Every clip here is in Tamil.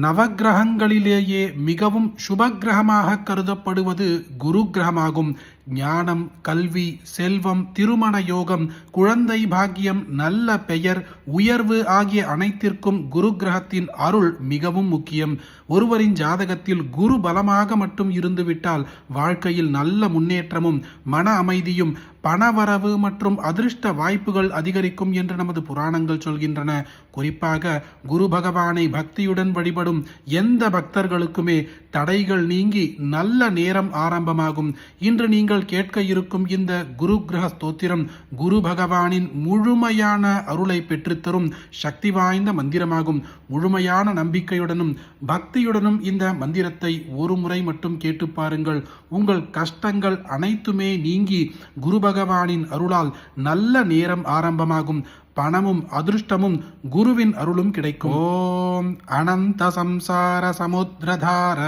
நவக்கிரகங்களிலேயே மிகவும் சுபக்கிரகமாக கருதப்படுவது குரு கிரகமாகும். ஞானம், கல்வி, செல்வம், திருமண யோகம், குழந்தை பாக்கியம், நல்ல பெயர், உயர்வு ஆகிய அனைத்திற்கும் குரு கிரகத்தின் அருள் மிகவும் முக்கியம். ஒருவரின் ஜாதகத்தில் குரு பலமாக மட்டும் இருந்துவிட்டால் வாழ்க்கையில் நல்ல முன்னேற்றமும் மன அமைதியும் பணவரவு மற்றும் அதிர்ஷ்ட வாய்ப்புகள் அதிகரிக்கும் என்று நமது புராணங்கள் சொல்கின்றன. குறிப்பாக குரு பகவானை பக்தியுடன் வழிபடும் எந்த பக்தர்களுக்குமே தடைகள் நீங்கி நல்ல நேரம் ஆரம்பமாகும். இன்று நீங்கள் கேட்க இருக்கும் இந்த குரு கிரக ஸ்தோத்திரம் குரு பகவானின் முழுமையான அருளை பெற்றுத்தரும் சக்தி வாய்ந்த மந்திரமாகும். முழுமையான நம்பிக்கையுடனும் பக்தியுடனும் இந்த மந்திரத்தை ஒரு முறை மட்டும் கேட்டு பாருங்கள். உங்கள் கஷ்டங்கள் அனைத்துமே நீங்கி குரு பகவானின் அருளால் நல்ல நேரம் ஆரம்பமாகும். பணமும் அதிருஷ்டமும் குருவின் அருளும் கிடைக்கும். ஓம் அனந்த சம்சார சமுத்திரதார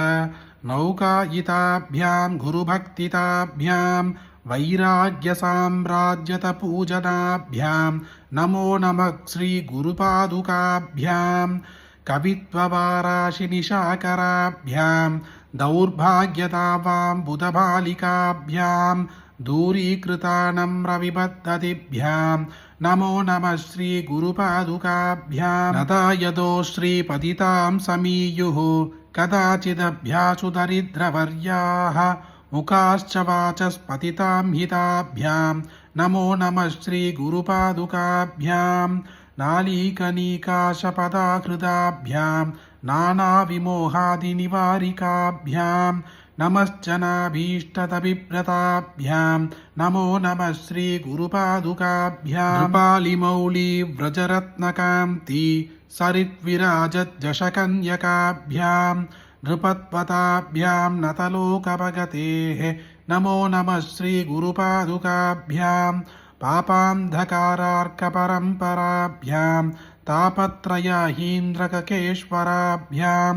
நௌகாயிதாபியாம் குருபக்திதாபியாம் வைராக்ய சாம்ராஜ்யத பூஜனாபியாம் நமோ நமः ஸ்ரீ குருபாதுகாபியாம் கவித்வவாராஷி நிஷாகராபியாம் தௌர்பாக்யதாவாம் புதபாலிகாபியாம் दूरीकृतानं रविबद्धतिभ्यां नमो नमः श्री गुरुपादुकाभ्यां नता यदो श्रीपतितां समीयुः कदाचिदभ्यासु दरिद्रवर्याः मुखाश्च वाचस्पतितां हिताभ्यां नमो नमः श्री गुरुपादुकाभ्यां नालीकनीकाशपदाकृताभ्यां नानाविमोहादिनिवारिकाभ्यां नमश्चनाभीष्टतभिव्रताभ्यां नमो नमः श्री गुरुपादुकाभ्यां पालिमौली व्रजरत्नकान्ति सरिद्विराजज्जशकन्यकाभ्यां नृपत्वताभ्यां नतलोकपगतेः नमो नमः श्री गुरुपादुकाभ्यां पापान्धकारार्कपरम्पराभ्यां तापत्रयहीन्द्रककेश्वराभ्यां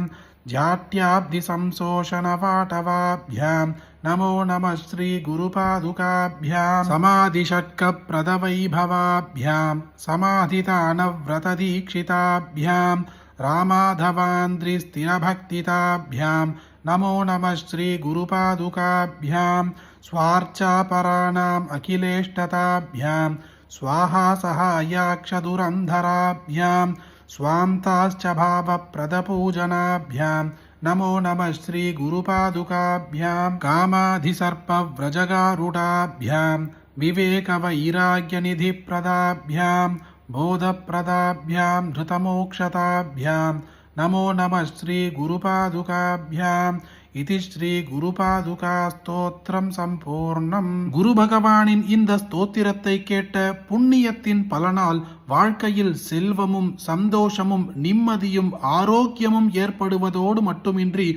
जाट्याब्धिसंशोषणवाटवाभ्यां नमो नमः श्री गुरुपादुकाभ्यां समाधिषट्कप्रदवैभवाभ्यां समाधितानव्रतदीक्षिताभ्यां रामाधवान्द्रिस्थिरभक्तिताभ्यां नमो नमः श्री गुरुपादुकाभ्यां स्वार्चापराणाम् अखिलेष्टताभ्यां स्वाहा सहायाक्षदुरन्धराभ्यां स्वान्ताश्च भावप्रदपूजनाभ्यां नमो नमः श्री गुरुपादुकाभ्यां कामाधिसर्पव्रजगारुडाभ्यां विवेकवैराग्यनिधिप्रदाभ्यां बोधप्रदाभ्यां धृतमोक्षताभ्यां नमो नमः श्री गुरुपादुकाभ्यां इति श्री गुरुपादुका ஸ்தோத்திரம் சம்பூர்ணம். குரு பகவானின் இந்த ஸ்தோத்திரத்தை கேட்ட புண்ணியத்தின் பலனால் வாழ்க்கையில் செல்வமும் சந்தோஷமும் நிம்மதியும் ஆரோக்கியமும் ஏற்படுவதோடு மட்டுமின்றி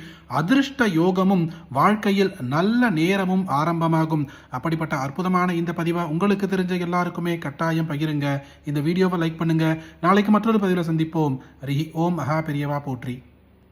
அதிர்ஷ்ட யோகமும் வாழ்க்கையில் நல்ல நேரமும் ஆரம்பமாகும். அப்படிப்பட்ட அற்புதமான இந்த பதிவை உங்களுக்கு தெரிஞ்ச எல்லாருக்குமே கட்டாயம் பகிருங்க. இந்த வீடியோவை லைக் பண்ணுங்க. நாளைக்கு மற்றொரு பதிவில் சந்திப்போம். ஹரி ஓம் மகா பெரியவா போற்றி.